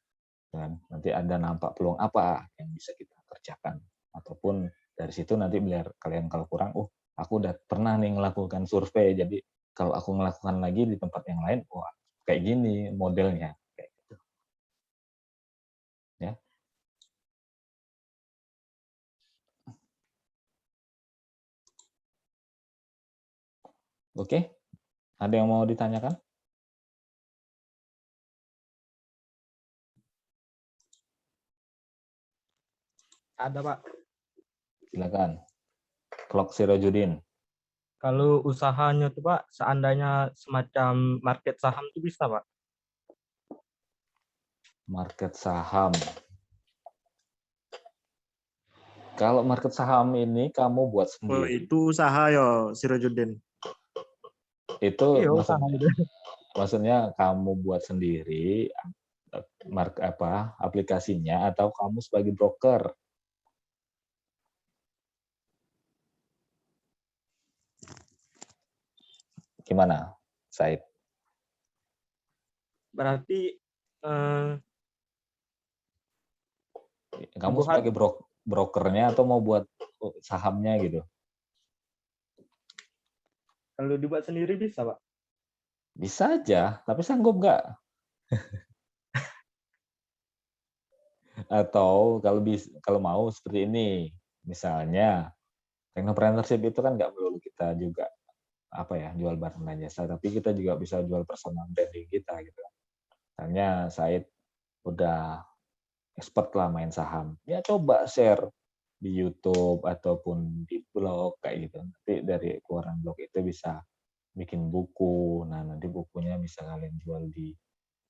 kan. Nanti ada nampak peluang apa yang bisa kita kerjakan, ataupun dari situ nanti biar kalian kalau kurang, aku udah pernah nih ngelakukan survei, jadi kalau aku ngelakukan lagi di tempat yang lain, wah kayak gini modelnya kayak gitu. Ya. Oke, ada yang mau ditanyakan? Ada, Pak. Silakan. Clock Sirojudin. Kalau usahanya tuh, Pak, seandainya semacam market saham itu bisa, Pak? Market saham. Kalau market saham ini kamu buat Oh, sendiri. itu usaha ya, Sirojudin. Itu Iya, usaha itu. maksudnya kamu buat sendiri aplikasinya, atau kamu sebagai broker? Gimana, Said? Berarti Kamu sebagai brokernya atau mau buat sahamnya gitu? kalau dibuat sendiri bisa, Pak? Bisa aja, tapi sanggup nggak? Atau kalau mau seperti ini, misalnya technopreneurship itu kan nggak perlu kita juga jual barang dan jasa, tapi kita juga bisa jual personal branding kita gitu. Misalnya Said udah expert lah main saham, ya coba share di YouTube ataupun di blog kayak gitu. Nanti dari keluaran blog itu bisa bikin buku. Nah, nanti bukunya bisa kalian jual di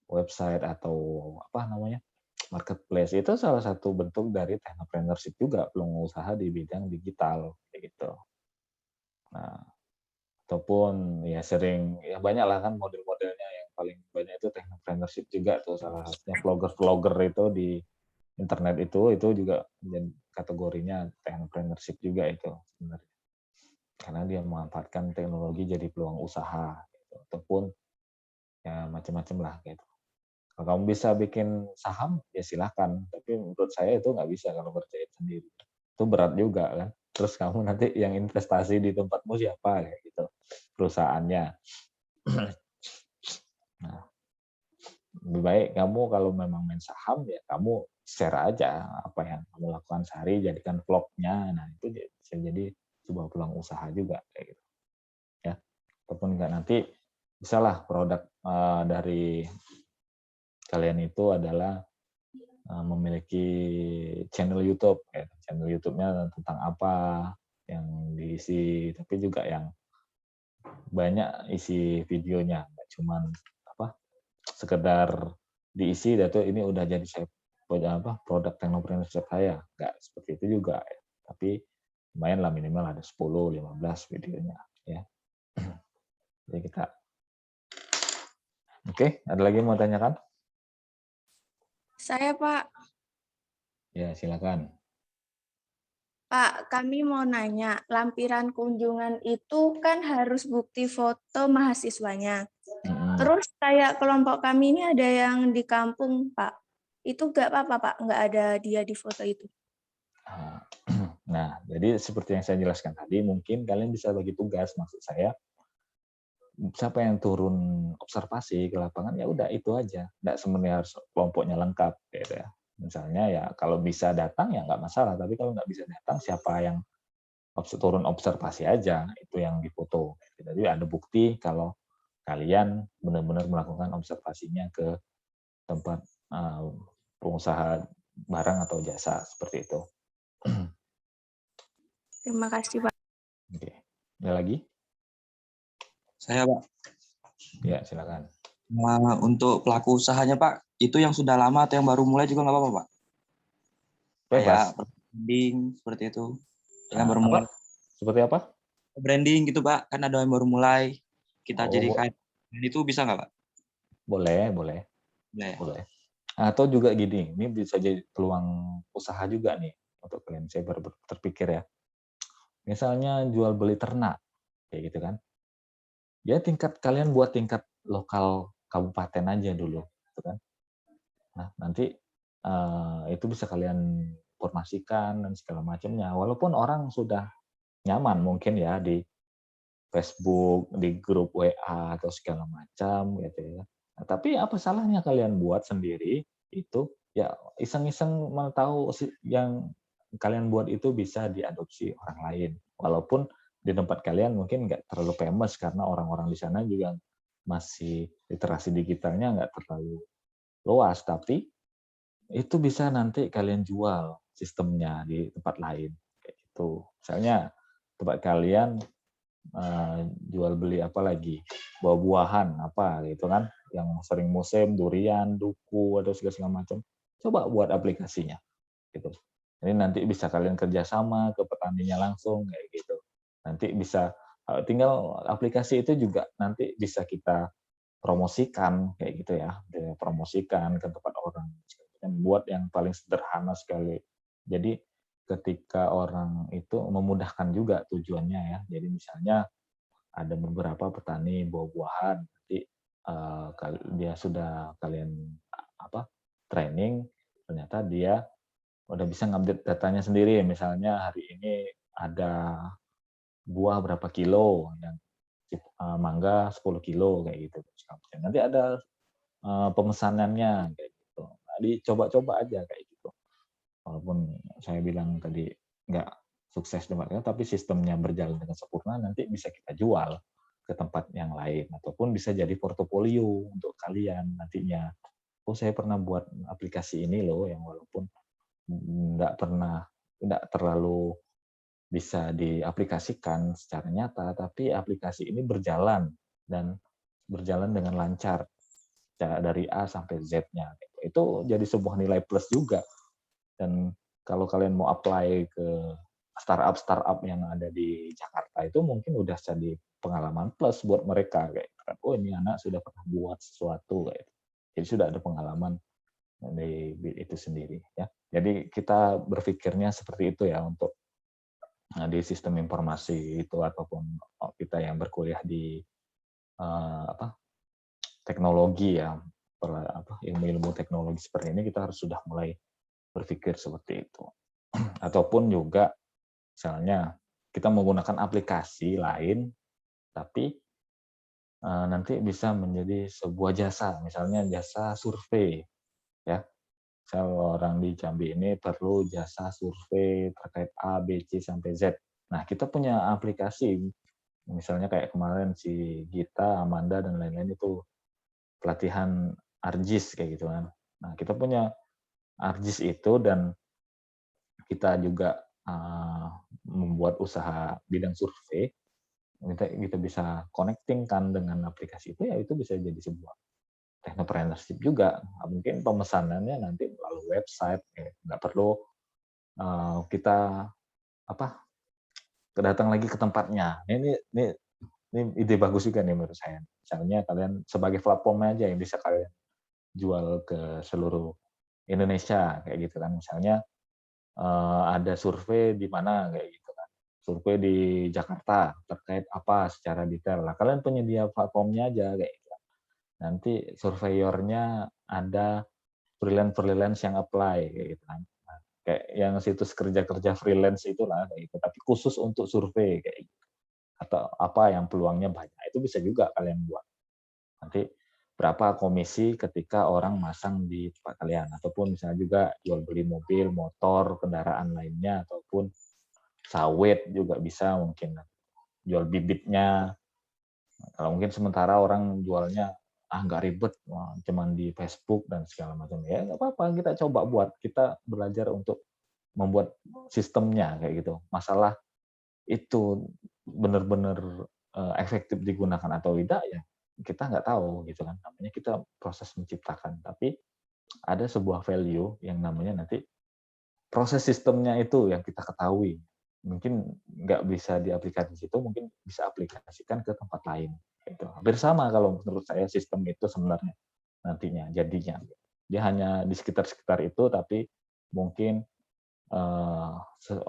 website atau marketplace. Itu salah satu bentuk dari technopreneurship juga, peluang usaha di bidang digital kayak gitu. Nah, ataupun ya banyak lah kan model-modelnya, yang paling banyak itu technopreneurship juga tuh, salah satunya vlogger itu di internet itu juga kategorinya technopreneurship juga itu sebenarnya, karena dia memanfaatkan teknologi jadi peluang usaha gitu. Ataupun ya macam-macam lah gitu. Kalau kamu bisa bikin saham ya silakan, tapi menurut saya itu nggak bisa kalau kerjain sendiri, itu berat juga kan. Terus kamu nanti yang investasi di tempatmu siapa kayak gitu, perusahaannya. Nah, lebih baik kamu kalau memang main saham ya kamu share aja apa yang kamu lakukan sehari, jadikan vlognya. Nah, itu bisa jadi sebuah peluang usaha juga kayak gitu. Ya. Ataupun enggak, nanti bisalah produk dari kalian itu adalah memiliki channel YouTube. Channel YouTube-nya tentang apa yang diisi, tapi juga yang banyak isi videonya, nggak cuman sekedar diisi itu ini udah jadi produk technopreneurship saya, nggak seperti itu juga ya. Tapi lumayan lah, minimal ada 10-15 videonya ya. Jadi kita Oke, ada lagi mau tanyakan? Saya, Pak. Ya, silakan. Pak, kami mau nanya, lampiran kunjungan itu kan harus bukti foto mahasiswanya. Terus kayak kelompok kami ini ada yang di kampung, Pak. Itu nggak apa-apa, Pak? Nggak ada dia di foto itu? Nah, jadi seperti yang saya jelaskan tadi, mungkin kalian bisa bagi tugas. Maksud saya, siapa yang turun observasi ke lapangan, ya udah itu aja. Nggak sebenarnya harus kelompoknya lengkap, gitu ya. Misalnya ya kalau bisa datang ya nggak masalah, tapi kalau nggak bisa datang, siapa yang turun observasi aja, itu yang difoto. Jadi ada bukti kalau kalian benar-benar melakukan observasinya ke tempat pengusaha barang atau jasa, seperti itu. Terima kasih, Pak. Oke. Ada lagi? Saya, Pak. Ya, silakan. Nah, untuk pelaku usahanya, Pak, itu yang sudah lama atau yang baru mulai juga nggak apa-apa, Pak? Bebas. Kayak branding, seperti itu. Yang baru mulai. Seperti apa? Branding gitu, Pak. Kan ada yang baru mulai. Kita jadikan. Dan itu bisa nggak, Pak? Boleh. Boleh. Atau juga gini, ini bisa jadi peluang usaha juga nih untuk kalian. Saya baru terpikir ya. Misalnya jual beli ternak, kayak gitu kan. Ya kalian buat tingkat lokal kabupaten aja dulu, gitu kan. Nah, nanti itu bisa kalian informasikan dan segala macamnya. Walaupun orang sudah nyaman mungkin ya di Facebook, di grup WA atau segala macam gitu ya. Nah, tapi apa salahnya kalian buat sendiri itu ya iseng-iseng mau tahu yang kalian buat itu bisa diadopsi orang lain. Walaupun di tempat kalian mungkin nggak terlalu famous karena orang-orang di sana juga masih literasi digitalnya nggak terlalu luas, tapi itu bisa nanti kalian jual sistemnya di tempat lain kayak gitu. Misalnya tempat kalian jual beli apa lagi, buah-buahan apa gitu kan, yang sering musim durian, duku atau segala macam. Coba buat aplikasinya gitu. Jadi nanti bisa kalian kerjasama ke petaninya langsung kayak gitu. Nanti bisa tinggal aplikasi itu juga nanti bisa kita promosikan kayak gitu ya, promosikan ke tempat orang. Buat yang paling sederhana sekali. Jadi ketika orang itu memudahkan juga tujuannya ya. Jadi misalnya ada beberapa petani buah-buahan, nanti dia sudah kalian training, ternyata dia udah bisa ngupdate datanya sendiri. Misalnya hari ini ada buah berapa kilo, yang mangga 10 kilo kayak gitu. Nanti ada pemesanannya kayak gitu. Nah, dicoba-coba aja kayak gitu. Walaupun saya bilang tadi nggak sukses tempatnya, tapi sistemnya berjalan dengan sempurna, nanti bisa kita jual ke tempat yang lain. Ataupun bisa jadi portofolio untuk kalian nantinya. Oh, saya pernah buat aplikasi ini loh, yang walaupun nggak terlalu bisa diaplikasikan secara nyata, tapi aplikasi ini berjalan dan berjalan dengan lancar dari A sampai Z-nya. Itu jadi sebuah nilai plus juga. Dan kalau kalian mau apply ke startup yang ada di Jakarta itu mungkin udah jadi pengalaman plus buat mereka kayak oh ini anak sudah pernah buat sesuatu kayak itu. Jadi sudah ada pengalaman di itu sendiri ya. Jadi kita berpikirnya seperti itu ya untuk di sistem informasi itu ataupun kita yang berkuliah di teknologi ya, ilmu-ilmu teknologi seperti ini, kita harus sudah mulai berpikir seperti itu. Ataupun juga misalnya kita menggunakan aplikasi lain tapi nanti bisa menjadi sebuah jasa, misalnya jasa survei ya. Misal orang di Jambi ini perlu jasa survei terkait A, B, C sampai Z. Nah, kita punya aplikasi misalnya kayak kemarin si Gita, Amanda dan lain-lain itu pelatihan ARGIS kayak gitu kan. Nah, kita punya ARGIS itu dan kita juga membuat usaha bidang survei, kita bisa connecting kan dengan aplikasi itu, ya itu bisa jadi sebuah technopreneurship juga. Mungkin pemesanannya nanti melalui website, nggak perlu kita datang lagi ke tempatnya. Ini ide bagus juga nih menurut saya. Misalnya kalian sebagai platform aja yang bisa kalian jual ke seluruh Indonesia kayak gitu kan. Misalnya ada survei di mana kayak gitu kan. Survei di Jakarta terkait apa secara detail. Lah kalian penyedia platformnya aja kayak gitu. Nanti surveyornya ada freelance yang apply kayak gitu kan. Nah, kayak yang situs kerja freelance itulah kayak gitu. Tapi khusus untuk survei kayak gitu. Atau apa yang peluangnya banyak. Itu bisa juga kalian buat. Nanti berapa komisi ketika orang masang di tempat kalian, ataupun misalnya juga jual beli mobil, motor, kendaraan lainnya, ataupun sawit juga bisa mungkin jual bibitnya. Kalau mungkin sementara orang jualnya nggak ribet, cuman di Facebook dan segala macam, ya nggak apa-apa, kita coba buat, kita belajar untuk membuat sistemnya kayak gitu. Masalah itu benar-benar efektif digunakan atau tidak ya kita nggak tahu gitu kan, namanya kita proses menciptakan, tapi ada sebuah value yang namanya nanti proses sistemnya itu yang kita ketahui, mungkin nggak bisa diaplikasikan di situ, mungkin bisa aplikasikan ke tempat lain gitu. Hampir sama kalau menurut saya sistem itu sebenarnya nantinya jadinya. Dia hanya di sekitar-sekitar itu, tapi mungkin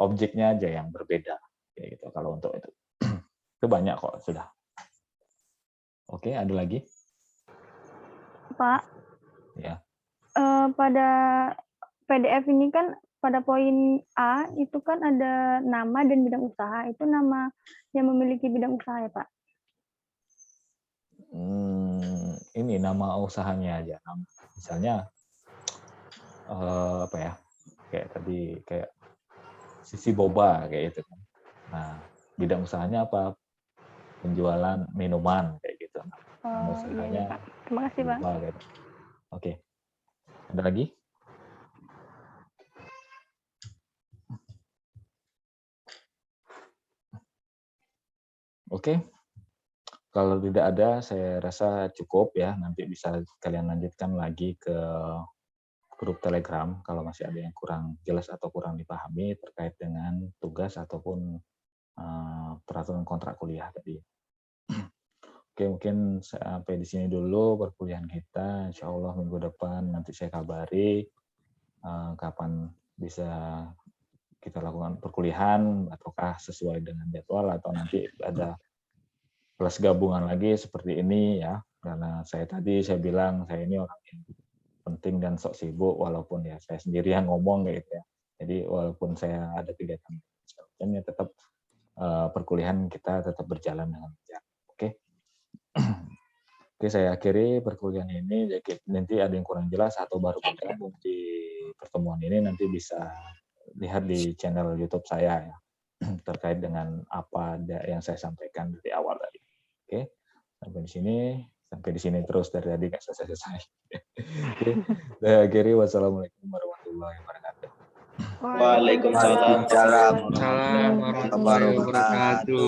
objeknya aja yang berbeda. Kayak gitu kalau untuk itu. Itu banyak kok sudah. Oke, ada lagi? Pak, Ya. pada PDF ini kan pada poin A itu kan ada nama dan bidang usaha. Itu nama yang memiliki bidang usaha ya, Pak? Ini nama usahanya aja. Misalnya apa ya? Kayak tadi kayak Sisi Boba kayak gitu kan. Nah, bidang usahanya apa? Penjualan minuman kayak gitu. Nama usahanya. Iya, Pak. Terima kasih, Pak. Boba, gitu. Oke. Ada lagi? Oke. Kalau tidak ada, saya rasa cukup ya. Nanti bisa kalian lanjutkan lagi ke grup Telegram kalau masih ada yang kurang jelas atau kurang dipahami terkait dengan tugas ataupun peraturan kontrak kuliah tadi. Oke, mungkin sampai di sini dulu perkuliahan kita. Insya Allah minggu depan nanti saya kabari kapan bisa kita lakukan perkuliahan, ataukah sesuai dengan jadwal atau nanti ada kelas gabungan lagi seperti ini ya. Karena saya bilang saya ini orang yang penting dan sok sibuk, walaupun ya saya sendiri yang ngomong kayak gitu ya. Jadi walaupun saya ada kegiatan sebagainya, tetap perkuliahan kita tetap berjalan dengan lancar. Oke. Oke, saya akhiri perkuliahan ini. Jadi nanti ada yang kurang jelas atau baru bergabung di pertemuan ini, nanti bisa lihat di channel YouTube saya ya, terkait dengan apa yang saya sampaikan dari awal tadi. Oke, sampai di sini terus dari tadi nggak selesai. Oke, saya akhiri. Wassalamualaikum warahmatullahi wabarakatuh. Waalaikumsalam Waalaikumsalam warahmatullahi wabarakatuh.